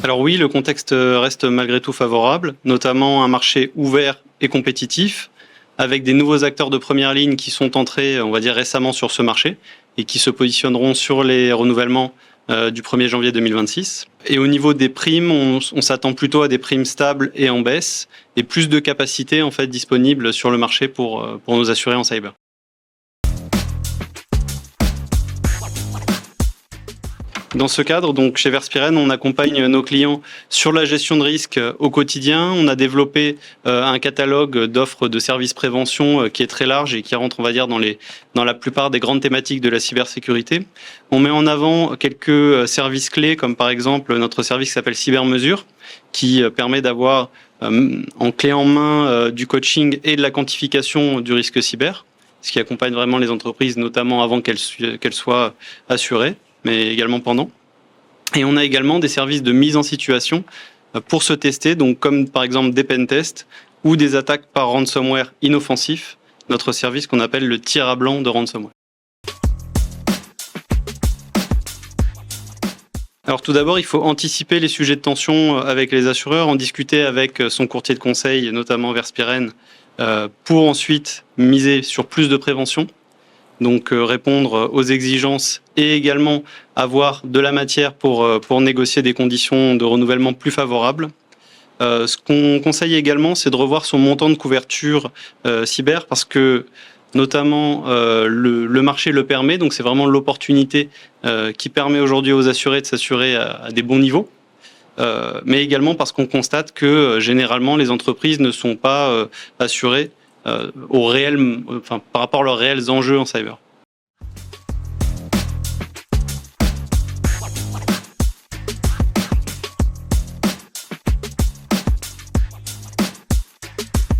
Alors oui, le contexte reste malgré tout favorable, notamment un marché ouvert et compétitif, avec des nouveaux acteurs de première ligne qui sont entrés, on va dire, récemment sur ce marché et qui se positionneront sur les renouvellements du 1er janvier 2026. Et au niveau des primes, on s'attend plutôt à des primes stables et en baisse, et plus de capacités en fait disponibles sur le marché pour nos assurés en cyber. Dans ce cadre, donc chez Verspiren, on accompagne nos clients sur la gestion de risque au quotidien. On a développé un catalogue d'offres de services prévention qui est très large et qui rentre, on va dire, dans la plupart des grandes thématiques de la cybersécurité. On met en avant quelques services clés, comme par exemple notre service qui s'appelle Cybermesure, qui permet d'avoir en clé en main du coaching et de la quantification du risque cyber, ce qui accompagne vraiment les entreprises, notamment avant qu'elles soient assurées, mais également pendant. Et on a également des services de mise en situation pour se tester, donc comme par exemple des pentests ou des attaques par ransomware inoffensif, notre service qu'on appelle le tir à blanc de ransomware. Alors tout d'abord, il faut anticiper les sujets de tension avec les assureurs, en discuter avec son courtier de conseil, notamment Verspiren, pour ensuite miser sur plus de prévention. Donc répondre aux exigences et également avoir de la matière pour négocier des conditions de renouvellement plus favorables. Ce qu'on conseille également, c'est de revoir son montant de couverture cyber, parce que notamment le marché le permet, donc c'est vraiment l'opportunité qui permet aujourd'hui aux assurés de s'assurer à des bons niveaux. Mais également parce qu'on constate que généralement les entreprises ne sont pas assurées par rapport à leurs réels enjeux en cyber.